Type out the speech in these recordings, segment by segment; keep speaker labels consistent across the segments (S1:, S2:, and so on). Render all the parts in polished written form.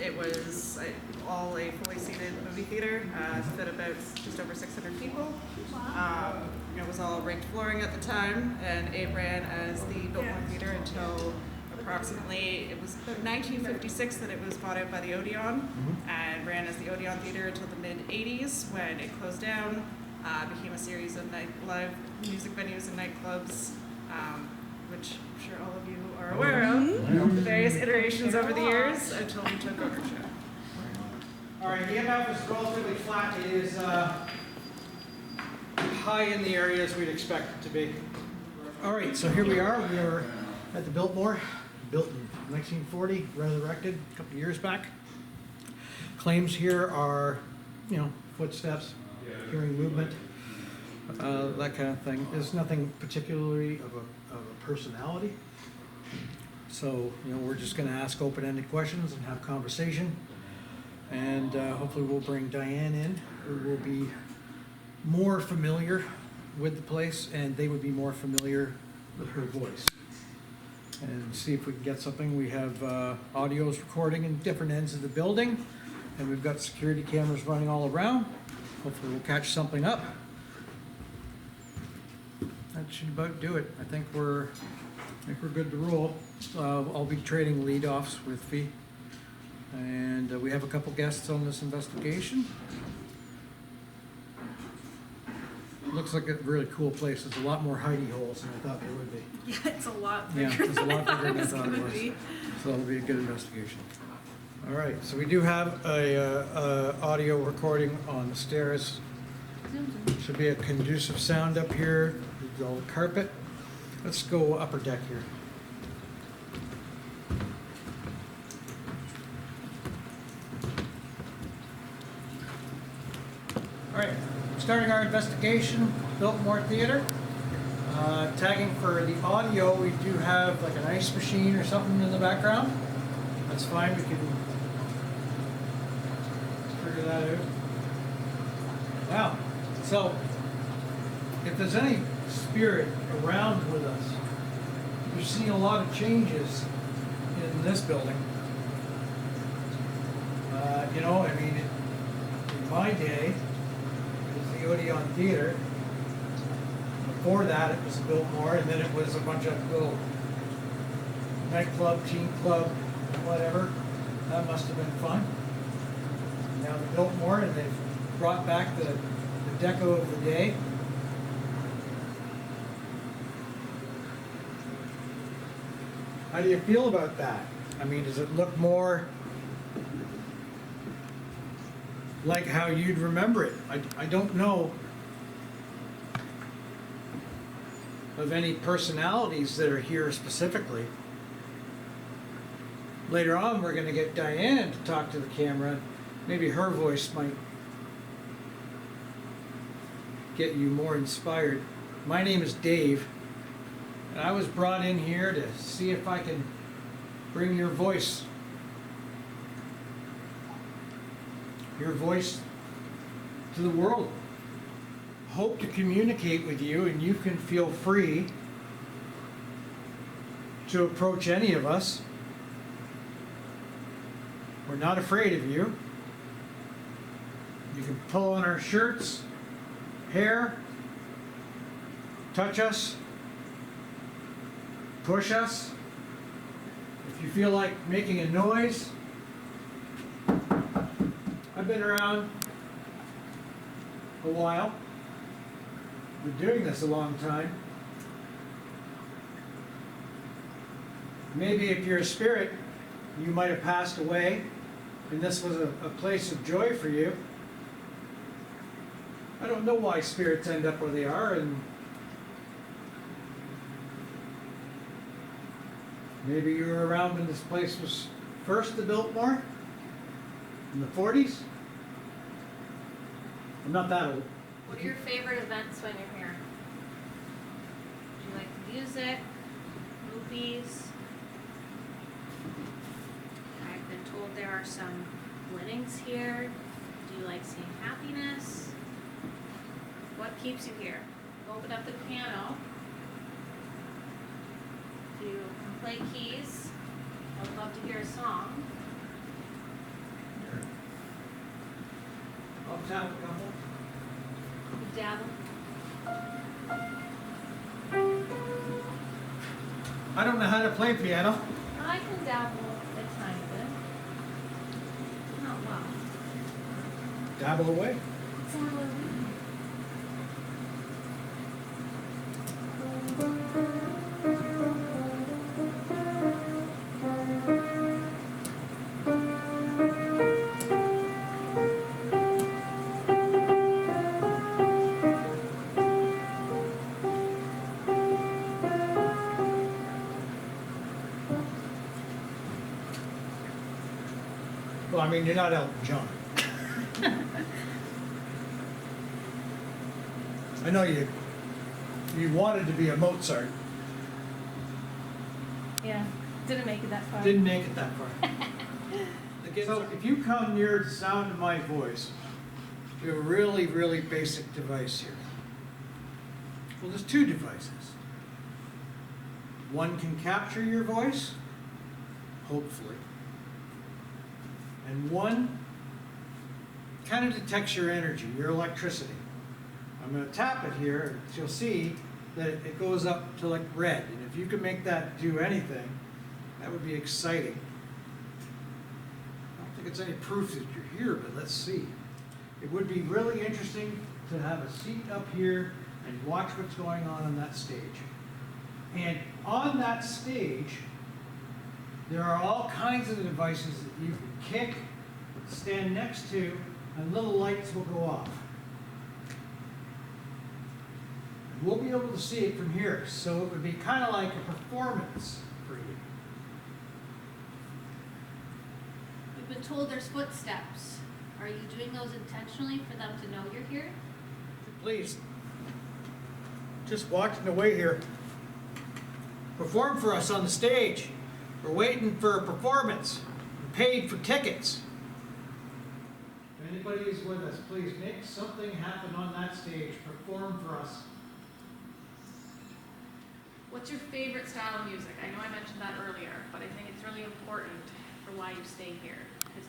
S1: It was all a fully seated movie theater, fit about just over 600 people. It was all rigged flooring at the time, and it ran as the Biltmore Theatre until approximately, it was about 1956 that it was bought out by the Odeon, and ran as the Odeon Theatre until the mid-80s when it closed down, became a series of live music venues and nightclubs, which I'm sure all of you are aware of, the various iterations over the years until we took ownership.
S2: All right, the MF is relatively flat. It is high in the areas we'd expect it to be. All right, so here we are. We are at the Biltmore, built in 1940, resurrected a couple years back. Claims here are, footsteps, hearing movement, that kind of thing. There's nothing particularly of a personality. So, we're just going to ask open-ended questions and have conversation. And hopefully we'll bring Diane in, who will be more familiar with the place, and they would be more familiar with her voice. And see if we can get something. We have audios recording in different ends of the building, and we've got security cameras running all around. Hopefully we'll catch something up. That should about do it. I think we're good to roll. I'll be trading lead-offs with Fee. And we have a couple guests on this investigation. Looks like a really cool place. There's a lot more hidey holes than I thought there would be.
S1: Yeah, it's a lot bigger.
S2: Yeah, it's a lot bigger than I thought it was. So it'll be a good investigation. All right, so we do have a audio recording on the stairs. Should be a conducive sound up here. There's all the carpet. Let's go upper deck here. All right, starting our investigation, Biltmore Theatre. Tagging for the audio, we do have like an ice machine or something in the background. That's fine, we can figure that out. Wow, so if there's any spirit around with us, we've seen a lot of changes in this building. In my day, the Odeon Theatre. Before that, it was Biltmore, and then it was a bunch of little nightclub, teen club, whatever. That must have been fun. Now the Biltmore, and they've brought back the deco of the day. How do you feel about that? I mean, does it look more like how you'd remember it? I don't know of any personalities that are here specifically. Later on, we're going to get Diane to talk to the camera. Maybe her voice might get you more inspired. My name is Dave, and I was brought in here to see if I can bring your voice to the world. Hope to communicate with you, and you can feel free to approach any of us. We're not afraid of you. You can pull on our shirts, hair, touch us, push us. If you feel like making a noise. I've been around a while. Been doing this a long time. Maybe if you're a spirit, you might have passed away, and this was a place of joy for you. I don't know why spirits end up where they are, and maybe you were around when this place was first the Biltmore in the 40s. I'm not that old.
S3: What are your favorite events when you're here? Do you like music, movies? I've been told there are some weddings here. Do you like seeing happiness? What keeps you here? Open up the piano. Do you play keys? I would love to hear a song.
S2: tap a couple.
S3: Dabble.
S2: I don't know how to play piano.
S3: I can dabble a tiny bit. Not well.
S2: Dabble away.
S3: Dabble.
S2: Well, I mean, you're not Elton John. I know you wanted to be a Mozart.
S3: Yeah, didn't make it that far.
S2: Didn't make it that far. So if you come near the sound of my voice, we have a really, really basic device here. Well, there's two devices. One can capture your voice, hopefully. And one kind of detects your energy, your electricity. I'm going to tap it here, and you'll see that it goes up to like red. And if you can make that do anything, that would be exciting. I don't think it's any proof that you're here, but let's see. It would be really interesting to have a seat up here and watch what's going on that stage. And on that stage, there are all kinds of devices that you can kick, stand next to, and little lights will go off. And we'll be able to see it from here, so it would be kind of like a performance for you.
S3: We've been told there's footsteps. Are you doing those intentionally for them to know you're here?
S2: Please, just watching the way here. Perform for us on the stage. We're waiting for a performance. We're paid for tickets. If anybody is with us, please make something happen on that stage. Perform for us.
S4: What's your favorite style of music? I know I mentioned that earlier, but I think it's really important for why you stay here. Because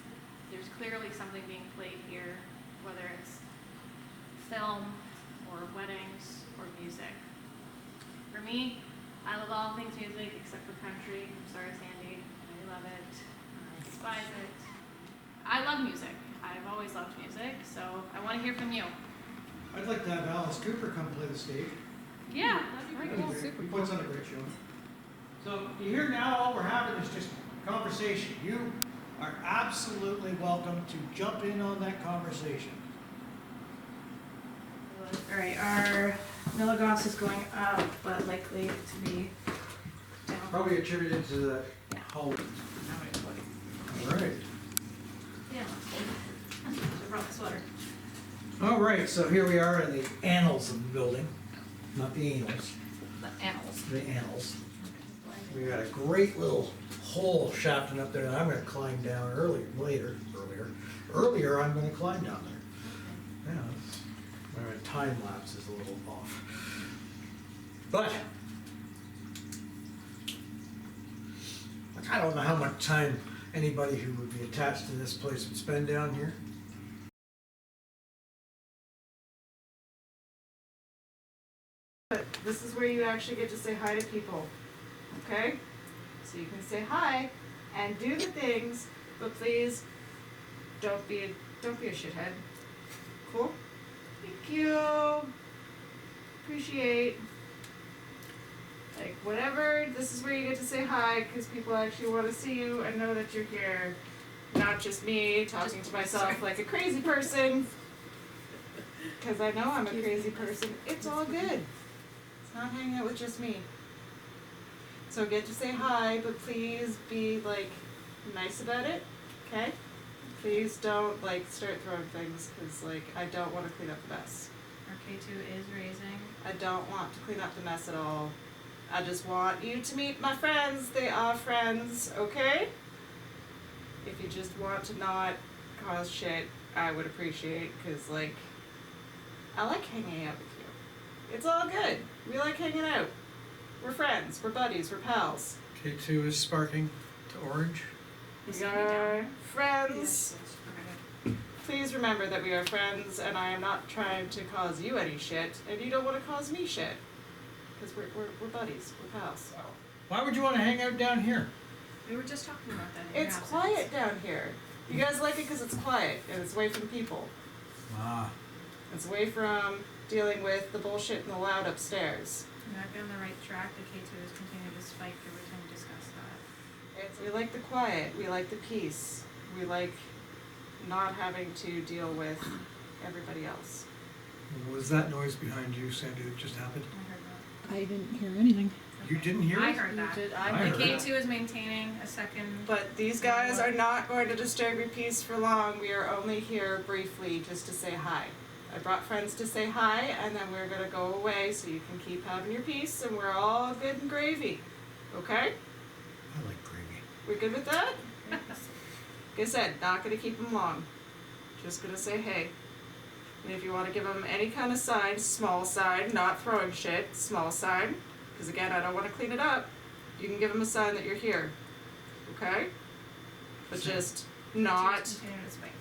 S4: there's clearly something being played here, whether it's film or weddings or music. For me, I love all things music except for country. I'm sorry, Sandy. I love it. I despise it. I love music. I've always loved music, so I want to hear from you.
S2: I'd like to have Alice Cooper come play the stage.
S4: Yeah, that'd be
S2: That'd
S4: great.
S2: be great. He puts on a great show. So you hear now all we're having is just conversation. You are absolutely welcome to jump in on that conversation.
S4: All right, our milligas is going up, but likely to be down.
S2: Probably attributed to the whole. All right.
S4: Yeah. I brought the sweater.
S2: All right, so here we are in the annals of the building, not the anals,
S4: The animals.
S2: the annals. We got a great little hole shafting up there that I'm gonna climb down earlier, I'm gonna climb down there. Yeah, my time lapse is a little off. But, I don't know how much time anybody who would be attached to this place would spend down here.
S1: But this is where you actually get to say hi to people, okay? So you can say hi and do the things, but please don't be a shithead. Cool? Thank you. Appreciate. Like whatever. This is where you get to say hi because people actually want to see you and know that you're here, not just me talking to myself like a crazy person. Because I know I'm a crazy person. It's all good. It's not hanging out with just me. So get to say hi, but please be like nice about it, okay? Please don't like start throwing things because like I don't want to clean up the mess.
S4: Our K2 is raising.
S1: I don't want to clean up the mess at all. I just want you to meet my friends. They are friends, okay? If you just want to not cause shit, I would appreciate because like I like hanging out with you. It's all good. We like hanging out. We're friends. We're buddies. We're pals.
S2: K2 is sparking to orange.
S1: We are friends.
S4: Okay.
S1: please remember that we are friends, and I am not trying to cause you any shit, and you don't want to cause me shit. Because we're buddies, we're pals.
S2: Why would you wanna hang out down here?
S3: We were just talking about that in your
S1: It's
S3: absence.
S1: quiet down here. You guys like it because it's quiet, and it's away from people.
S2: Ah,
S1: It's away from dealing with the bullshit and the loud upstairs.
S3: You're not on the right track. The K2 has continued to spike every time we discuss that.
S1: We like the quiet, we like the peace, we like not having to deal with everybody else.
S2: was that noise behind you, Sandy, that just happened?
S3: I heard that.
S5: I didn't hear anything.
S2: You didn't hear it?
S3: I heard that.
S2: I
S3: The
S2: heard that.
S3: K2 is maintaining a second.
S1: But these guys are not going to disturb your peace for long. We are only here briefly just to say hi. I brought friends to say hi, and then we're gonna go away so you can keep having your peace, and we're all good and gravy. Okay?
S2: I like gravy.
S1: We good with that? Like I said, not gonna keep them long. Just gonna say hey. And if you wanna give them any kind of sign, small sign, not throwing shit, small sign, because again, I don't wanna clean it up, you can give them a sign that you're here. Okay? But just not,
S3: Continue to spike.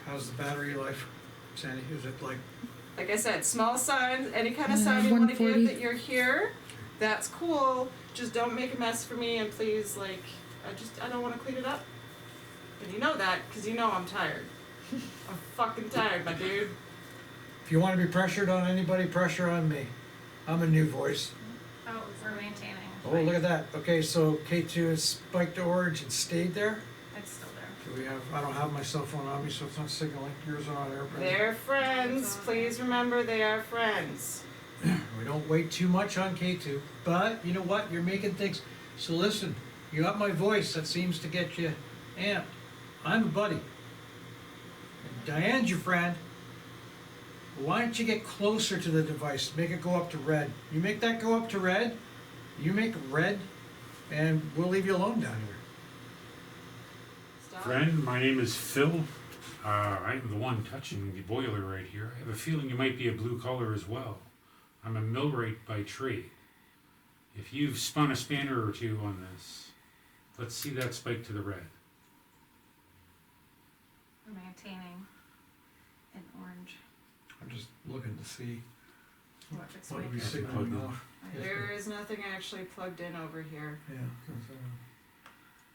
S2: How's the battery life, Sandy? Is it
S1: like I said, small signs, any kind of sign you wanna give
S5: 140.
S1: that you're here, that's cool. Just don't make a mess for me, and please, like, I don't wanna clean it up. And you know that, because you know I'm tired. I'm fucking tired, my dude.
S2: if you wanna be pressured on anybody, pressure on me. I'm a new voice.
S3: Oh, we're maintaining.
S2: Oh, look at that. Okay, so K2 has spiked to orange and stayed there.
S3: It's still there.
S2: Do we have, I don't have my cell phone on me, so it's not signaling. Yours are on airplane.
S1: They're friends. Please remember they are friends.
S2: We don't wait too much on K2, but you know what? You're making things. So listen, you got my voice that seems to get you amped. I'm a buddy. And Diane's your friend. Why don't you get closer to the device? Make it go up to red. You make that go up to red, you make it red, and we'll leave you alone down here.
S1: Stop.
S6: Friend, my name is Phil. I'm the one touching the boiler right here. I have a feeling you might be a blue collar as well. I'm a millwright by trade. If you've spun a spanner or two on this, let's see that spike to the red.
S3: We're maintaining an orange.
S2: I'm just looking to see
S3: What if it's
S2: what would
S3: way
S2: be
S3: down?
S2: signaling off.
S1: There is nothing actually plugged in over here.
S2: Yeah.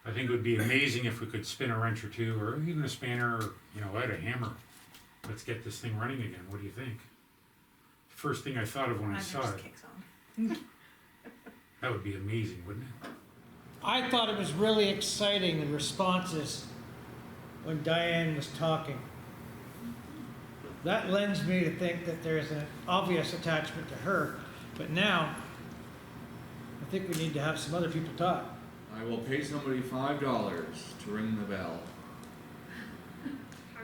S6: I think it would be amazing if we could spin a wrench or two, or even a spanner, or, add a hammer. Let's get this thing running again. What do you think? First thing I thought of when I
S3: Mine
S6: saw
S3: just
S6: it.
S3: kicks on.
S6: That would be amazing, wouldn't it?
S2: I thought it was really exciting, the responses when Diane was talking. That lends me to think that there's an obvious attachment to her, but now I think we need to have some other people talk.
S7: I will pay somebody $5 to ring the bell.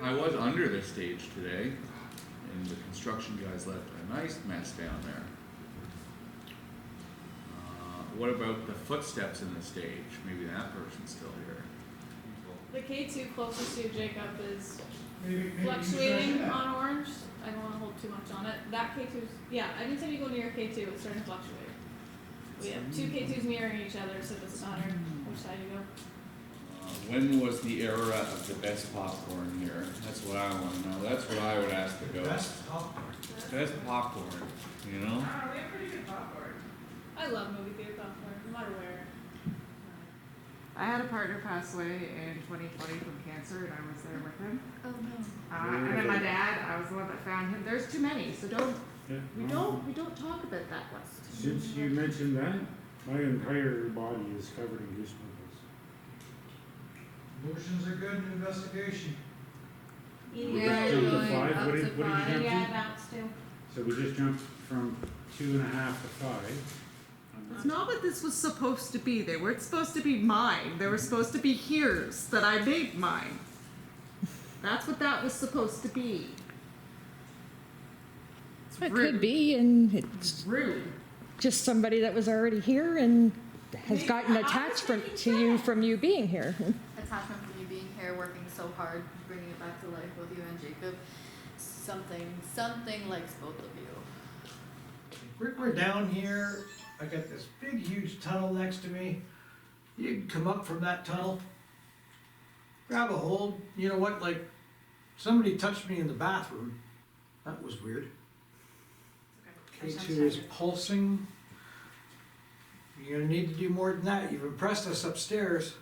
S7: I was under the stage today, and the construction guys left a nice mess down there. What about the footsteps in the stage? Maybe that person's still here.
S4: The K2 closest to Jacob is fluctuating on orange. I don't wanna hold too much on it. That K2's, yeah, anytime you go near K2, it's starting to fluctuate. We have two K2s mirroring each other, so it doesn't matter which side you go.
S7: When was the era of the best popcorn here? That's what I wanna know. That's what I would ask the ghost. Best popcorn, you know?
S1: We have pretty good popcorn.
S4: I love movie theater popcorn, no matter where.
S1: I had a partner pass away in 2020 from cancer, and I was there with him.
S4: Oh no.
S1: And then my dad, I was the one that found him. There's too many, so don't.
S6: Yeah.
S1: We don't talk about that one.
S6: Since you mentioned that, my entire body is covered in goose pimples.
S2: Motions are good in investigation.
S6: We just jumped to 5. What did you jump
S3: Yeah,
S6: to?
S3: that's too.
S6: So we just jumped from 2.5 to 5.
S1: It's not what this was supposed to be. They weren't supposed to be mine. They were supposed to be hers that I made mine. That's what that was supposed to be. It's
S5: It
S1: rude.
S5: could be, and it's
S1: Rude.
S5: just somebody that was already here and has
S1: Maybe
S5: gotten
S1: I was
S5: attached
S1: thinking
S5: to you
S1: that.
S5: from you being here.
S8: Attachment from you being here, working so hard, bringing it back to life with you and Jacob. Something likes both of you.
S2: We're down here. I got this big, huge tunnel next to me. You can come up from that tunnel, grab a hold. You know what? Like Somebody touched me in the bathroom. That was weird.
S4: Okay.
S2: K2 is pulsing. You're gonna need to do more than that. You've impressed us upstairs.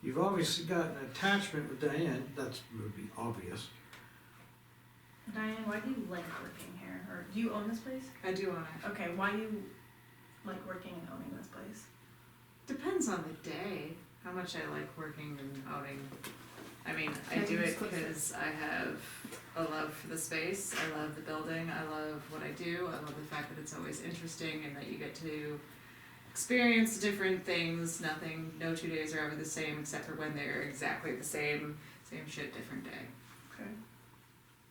S2: You've obviously got an attachment with Diane. That would be obvious.
S4: Diane, why do you like working here? Or do you own this place?
S1: I do own it.
S4: Okay, why do you like working and owning this place?
S1: Depends on the day, how much I like working and owning. I mean, I do it because I have a love for the space, I love the building, I love what I do, I love the fact that it's always interesting and that you get to experience different things. No 2 days are ever the same except for when they're exactly the same shit, different day.
S4: Okay.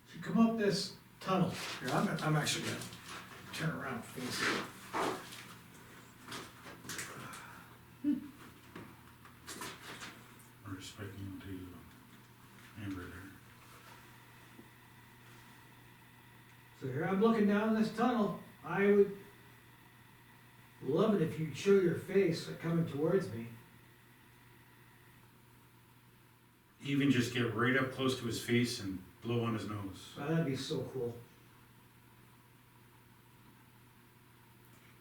S2: If you come up this tunnel, here, I'm actually gonna turn around face it.
S6: We're expecting to Amber there.
S2: So here I'm looking down this tunnel. I would love it if you'd show your face coming towards me.
S6: Even just get right up close to his face and blow on his nose.
S2: That'd be so cool.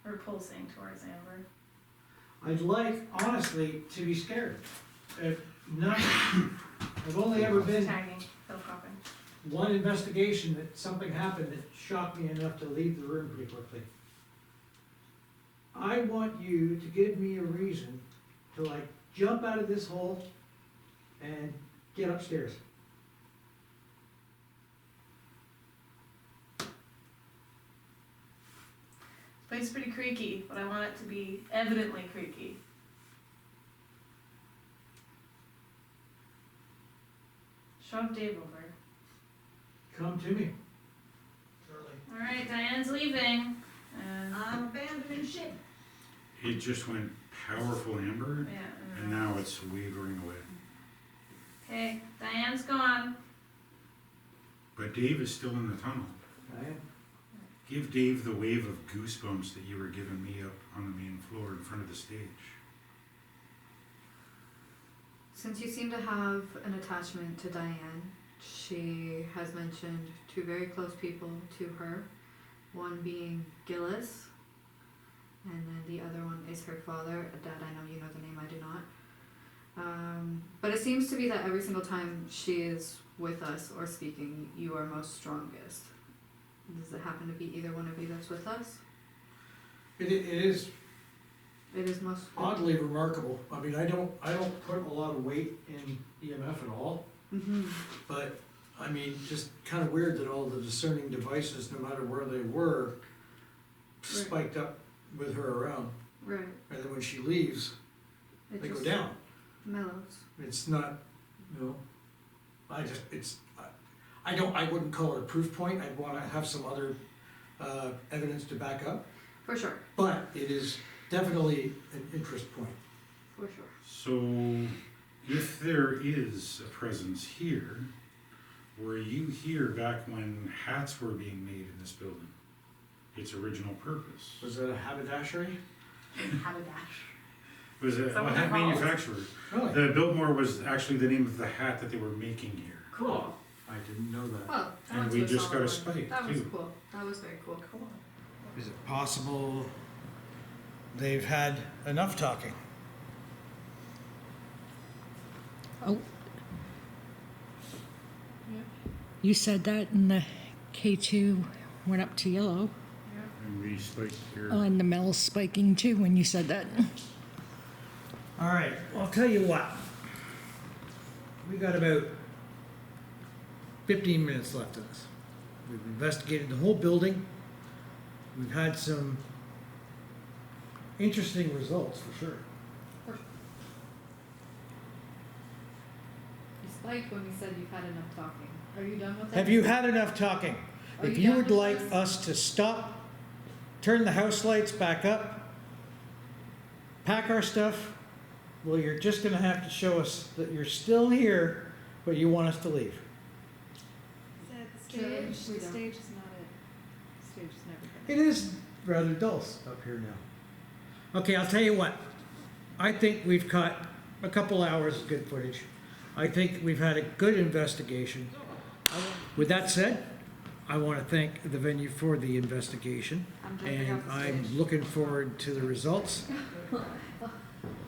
S4: We're pulsing towards Amber.
S2: I'd like, honestly, to be scared. If not, I've only ever been
S4: Tagging, Bill Coppin.
S2: one investigation that something happened that shocked me enough to leave the room pretty quickly. I want you to give me a reason to like jump out of this hole and get upstairs.
S4: This place is pretty creaky, but I want it to be evidently creaky. Shove Dave over.
S2: Come to me. Charlie.
S4: Alright, Diane's leaving. And
S5: I'm abandoning ship.
S6: It just went powerful amber,
S4: yeah,
S6: and now it's wavering away.
S4: okay, Diane's gone.
S6: But Dave is still in the tunnel.
S2: Diane?
S6: Give Dave the wave of goosebumps that you were giving me up on the main floor in front of the stage.
S8: Since you seem to have an attachment to Diane, she has mentioned two very close people to her, one being Gillis, and then the other one is her father. Dad, I know you know the name, I do not. But it seems to be that every single time she is with us or speaking, you are most strongest. Does it happen to be either one of you that's with us?
S2: It is
S8: It is most.
S2: oddly remarkable. I mean, I don't put a lot of weight in EMF at all,
S8: Mm-hmm.
S2: but I mean, just kind of weird that all the discerning devices, no matter where they were, spiked up with her around.
S8: Right.
S2: And then when she leaves,
S8: It
S2: they go
S8: just
S2: down.
S8: mellows.
S2: It's not, you know, I wouldn't call it a proof point. I'd wanna have some other, evidence to back up,
S8: For sure.
S2: but it is definitely an interest point.
S8: For sure.
S6: So, if there is a presence here, were you here back when hats were being made in this building? Its original purpose?
S2: Was it a haberdashery?
S6: Was it a
S4: Someone
S6: hat
S4: called.
S6: manufacturer?
S2: Really?
S6: The Biltmore was actually the name of the hat that they were making here.
S4: Cool.
S2: I didn't know that.
S8: Well, I
S6: And
S8: went
S6: we
S8: to a
S6: just got a
S8: solid one.
S6: spike,
S8: That was
S6: too.
S8: cool. That was very cool. Cool.
S2: Is it possible they've had enough talking?
S5: Oh. You said that and the K2 went up to yellow.
S6: And we spiked here.
S5: And the Mel's spiking too when you said that.
S2: All right, well, I'll tell you what. We got about 15 minutes left of this. We've investigated the whole building. We've had some interesting results for sure.
S8: You spiked when we said you've had enough talking. Are you done with it?
S2: Have you had enough talking?
S8: Are
S2: If
S8: you
S2: you
S8: done
S2: would
S8: with
S2: like
S8: this?
S2: us to stop, turn the house lights back up, pack our stuff, well, you're just gonna have to show us that you're still here, but you want us to leave.
S8: Stage? We don't.
S1: Stage is not it. Stage is never
S2: It is rather dull up here now. Okay, I'll tell you what. I think we've caught a couple hours of good footage. I think we've had a good investigation. With that said, I want to thank the venue for the investigation,
S8: I'm jumping
S2: and
S8: off the
S2: I'm
S8: stage.
S2: looking forward to the results.